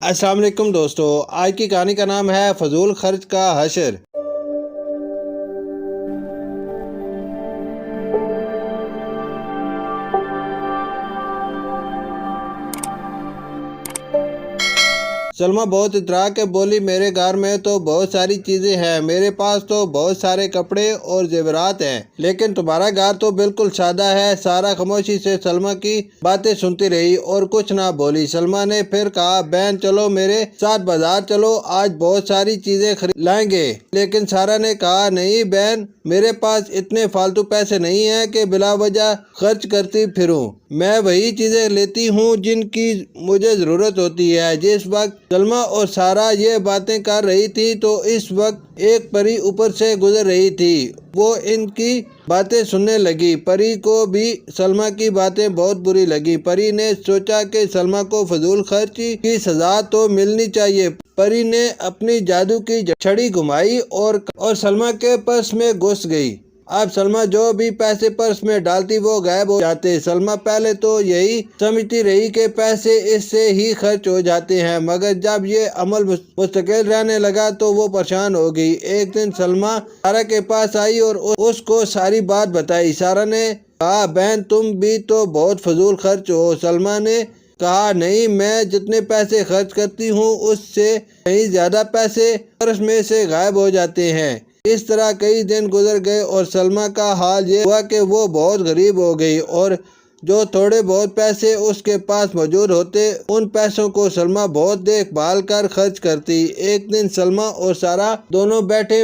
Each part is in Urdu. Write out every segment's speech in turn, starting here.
السلام علیکم دوستو، آج کی کہانی کا نام ہے فضول خرچ کا حشر۔ سلمیٰ بہت اترا کے بولی، میرے گھر میں تو بہت ساری چیزیں ہیں، میرے پاس تو بہت سارے کپڑے اور زیورات ہیں، لیکن تمہارا گھر تو بالکل سادہ ہے۔ سارا خاموشی سے سلمیٰ کی باتیں سنتی رہی اور کچھ نہ بولی۔ سلمیٰ نے پھر کہا، بہن چلو میرے ساتھ بازار چلو، آج بہت ساری چیزیں خرید لائیں گے۔ لیکن سارا نے کہا، نہیں بہن، میرے پاس اتنے فالتو پیسے نہیں ہیں کہ بلا وجہ خرچ کرتی پھروں۔ میں وہی چیزیں لیتی ہوں جن کی مجھے ضرورت ہوتی ہے۔ جس وقت سلمیٰ اور سارا یہ باتیں کر رہی تھی تو اس وقت ایک پری اوپر سے گزر رہی تھی۔ وہ ان کی باتیں سننے لگی۔ پری کو بھی سلمیٰ کی باتیں بہت بری لگی۔ پری نے سوچا کہ سلمیٰ کو فضول خرچی کی سزا تو ملنی چاہیے۔ پری نے اپنی جادو کی چھڑی گھمائی اور سلمیٰ کے پرس میں گھس گئی۔ اب سلمیٰ جو بھی پیسے پرس میں ڈالتی وہ غائب ہو جاتے۔ سلمیٰ پہلے تو یہی سمجھتی رہی کہ پیسے اس سے ہی خرچ ہو جاتے ہیں، مگر جب یہ عمل مستقل رہنے لگا تو وہ پریشان ہو گئی۔ ایک دن سلمیٰ سارا کے پاس آئی اور اس کو ساری بات بتائی۔ سارا نے کہا، بہن تم بھی تو بہت فضول خرچ ہو۔ سلمیٰ نے کہا، نہیں، میں جتنے پیسے خرچ کرتی ہوں اس سے کہیں زیادہ پیسے پرس میں سے غائب ہو جاتے ہیں۔ اس طرح کئی دن گزر گئے اور سلمیٰ کا حال یہ ہوا کہ وہ بہت غریب ہو گئی اور جو تھوڑے بہت پیسے اس کے پاس موجود ہوتے ان پیسوں کو سلمیٰ بہت دیکھ بھال کر خرچ کرتی۔ ایک دن سلمیٰ اور سارا دونوں بیٹھی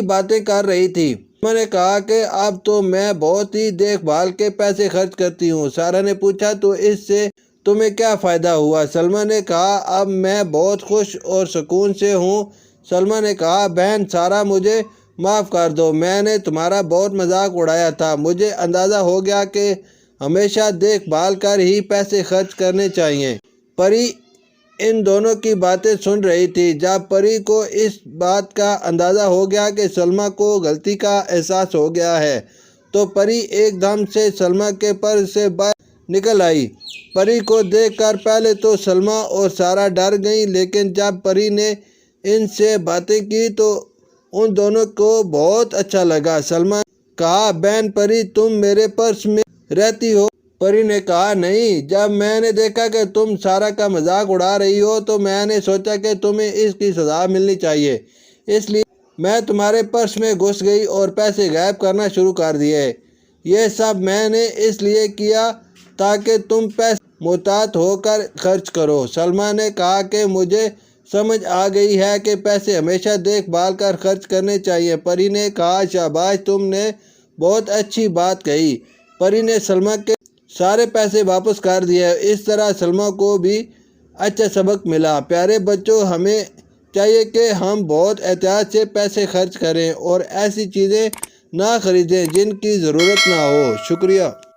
باتیں کر رہی تھی۔ سلمیٰ نے کہا کہ اب تو میں بہت ہی دیکھ بھال کے پیسے خرچ کرتی ہوں۔ سارا نے پوچھا، تو اس سے تمہیں کیا فائدہ ہوا؟ سلمیٰ نے کہا، اب میں بہت خوش اور سکون سے ہوں۔ سلمیٰ نے کہا، بہن سارا مجھے معاف کر دو، میں نے تمہارا بہت مذاق اڑایا تھا۔ مجھے اندازہ ہو گیا کہ ہمیشہ دیکھ بھال کر ہی پیسے خرچ کرنے چاہیے۔ پری ان دونوں کی باتیں سن رہی تھی۔ جب پری کو اس بات کا اندازہ ہو گیا کہ سلمیٰ کو غلطی کا احساس ہو گیا ہے تو پری ایک دم سے سلمیٰ کے پرس سے باہر نکل آئی۔ پری کو دیکھ کر پہلے تو سلمیٰ اور سارا ڈر گئیں، لیکن جب پری نے ان سے باتیں کی تو ان دونوں کو بہت اچھا لگا۔ سلمیٰ نے کہا، بہن پری تم میرے پرس میں رہتی ہو؟ پری نے کہا، نہیں، جب میں نے دیکھا کہ تم سارا کا مذاق اڑا رہی ہو تو میں نے سوچا کہ تمہیں اس کی سزا ملنی چاہیے، اس لیے میں تمہارے پرس میں گھس گئی اور پیسے غائب کرنا شروع کر دیے۔ یہ سب میں نے اس لیے کیا تاکہ تم پیسے محتاط ہو کر خرچ کرو۔ سلمیٰ نے کہا کہ مجھے سمجھ آ گئی ہے کہ پیسے ہمیشہ دیکھ بھال کر خرچ کرنے چاہیے۔ پری نے کہا، شاباش، تم نے بہت اچھی بات کہی۔ پری نے سلمیٰ کے سارے پیسے واپس کر دیے۔ اس طرح سلمیٰ کو بھی اچھا سبق ملا۔ پیارے بچوں، ہمیں چاہیے کہ ہم بہت احتیاط سے پیسے خرچ کریں اور ایسی چیزیں نہ خریدیں جن کی ضرورت نہ ہو۔ شکریہ۔